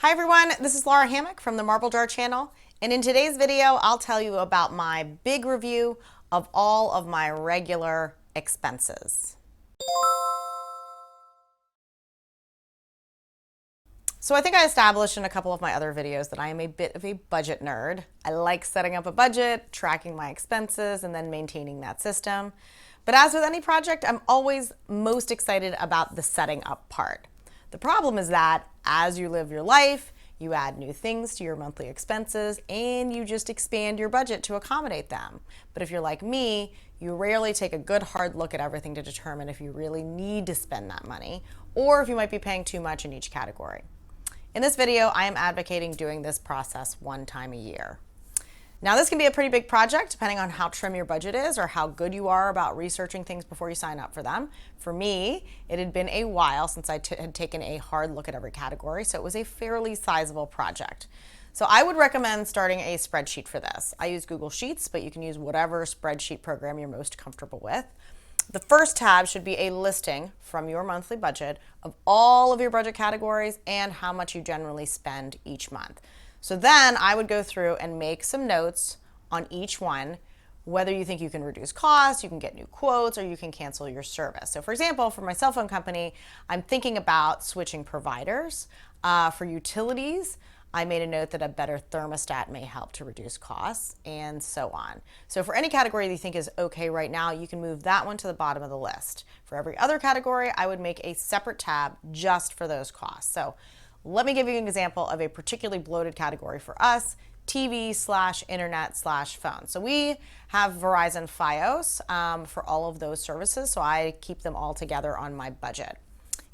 Hi everyone, this is Lara Hammock from the Marble Jar channel, and in today's video I'll tell you about my big review of all of my regular expenses. So I think I established in a couple of my other videos that I am a bit of a budget nerd. I like setting up a budget, tracking my expenses, and then maintaining that system. But as with any project, I'm always most excited about the setting up part. The problem is that as you live your life, you add new things to your monthly expenses and you just expand your budget to accommodate them. But if you're like me, you rarely take a good hard look at everything to determine if you really need to spend that money or if you might be paying too much in each category. In this video, I am advocating doing this process one time a year. Now, this can be a pretty big project depending on how trim your budget is or how good you are about researching things before you sign up for them. For me, it had been a while since I had taken a hard look at every category, so it was a fairly sizable project. So I would recommend starting a spreadsheet for this. I use Google Sheets, but you can use whatever spreadsheet program you're most comfortable with. The first tab should be a listing from your monthly budget of all of your budget categories and how much you generally spend each month. So then I would go through and make some notes on each one, whether you think you can reduce costs, you can get new quotes, or you can cancel your service. So for example, for my cell phone company, I'm thinking about switching providers. For utilities, I made a note that a better thermostat may help to reduce costs, and so on. So for any category that you think is okay right now, you can move that one to the bottom of the list. For every other category, I would make a separate tab just for those costs. So let me give you an example of a particularly bloated category for us, TV/internet/phone. So we have Verizon Fios for all of those services, so I keep them all together on my budget.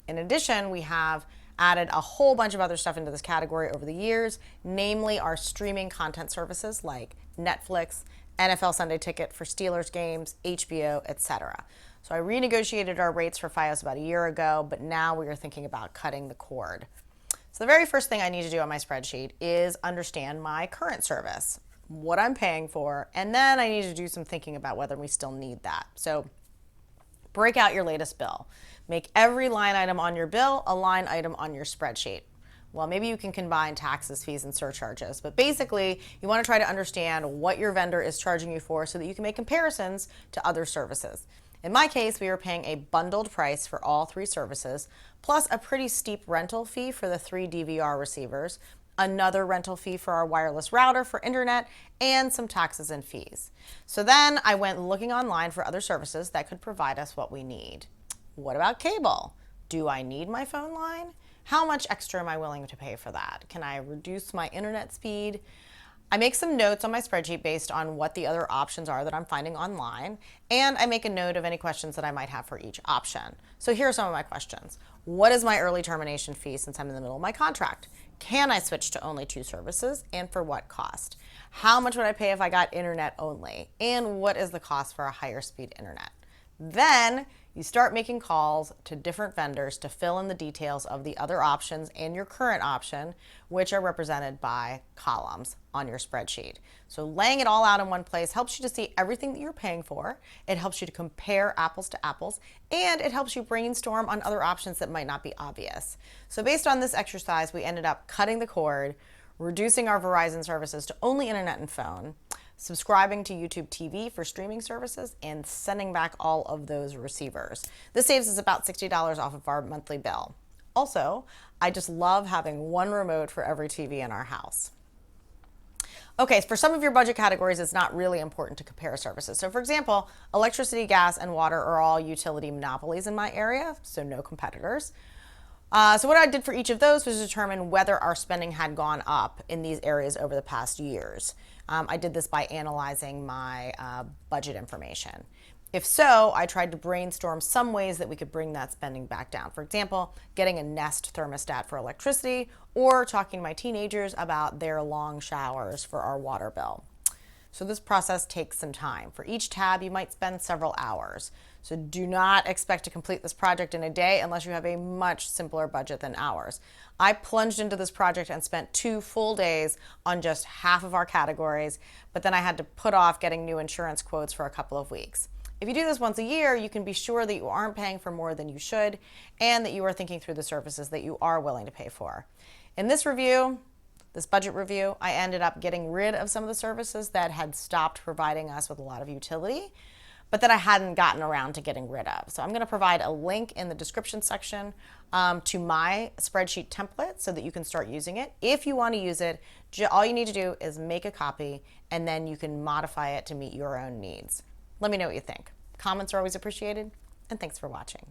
In addition, we have added a whole bunch of other stuff into this category over the years, namely our streaming content services like Netflix, NFL Sunday Ticket for Steelers games, HBO, etc. So I renegotiated our rates for Fios about a year ago, but now we are thinking about cutting the cord. So the very first thing I need to do on my spreadsheet is understand my current service, what I'm paying for, and then I need to do some thinking about whether we still need that. So break out your latest bill. Make every line item on your bill a line item on your spreadsheet. Well, maybe you can combine taxes, fees, and surcharges, but basically you want to try to understand what your vendor is charging you for so that you can make comparisons to other services. In my case, we were paying a bundled price for all three services, plus a pretty steep rental fee for the 3 DVR receivers, another rental fee for our wireless router for internet, and some taxes and fees. So then I went looking online for other services that could provide us what we need. What about cable? Do I need my phone line? How much extra am I willing to pay for that? Can I reduce my internet speed? I make some notes on my spreadsheet based on what the other options are that I'm finding online, and I make a note of any questions that I might have for each option. So here are some of my questions. What is my early termination fee since I'm in the middle of my contract? Can I switch to only 2 services, and for what cost? How much would I pay if I got internet only? And what is the cost for a higher speed internet? Then you start making calls to different vendors to fill in the details of the other options and your current option, which are represented by columns on your spreadsheet. So laying it all out in one place helps you to see everything that you're paying for. It helps you to compare apples to apples, and it helps you brainstorm on other options that might not be obvious. So based on this exercise, we ended up cutting the cord, reducing our Verizon services to only internet and phone, subscribing to YouTube TV for streaming services, and sending back all of those receivers. This saves us about $60 off of our monthly bill. Also, I just love having one remote for every TV in our house. Okay, for some of your budget categories, it's not really important to compare services. So for example, electricity, gas, and water are all utility monopolies in my area, so no competitors. So what I did for each of those was determine whether our spending had gone up in these areas over the past years. I did this by analyzing my budget information. If so, I tried to brainstorm some ways that we could bring that spending back down. For example, getting a Nest thermostat for electricity, or talking to my teenagers about their long showers for our water bill. So this process takes some time. For each tab, you might spend several hours. So do not expect to complete this project in a day unless you have a much simpler budget than ours. I plunged into this project and spent 2 full days on just half of our categories, but then I had to put off getting new insurance quotes for a couple of weeks. If you do this once a year, you can be sure that you aren't paying for more than you should and that you are thinking through the services that you are willing to pay for. In this budget review, I ended up getting rid of some of the services that had stopped providing us with a lot of utility, but that I hadn't gotten around to getting rid of. So I'm going to provide a link in the description section to my spreadsheet template so that you can start using it. If you want to use it, all you need to do is make a copy, and then you can modify it to meet your own needs. Let me know what you think. Comments are always appreciated, and thanks for watching.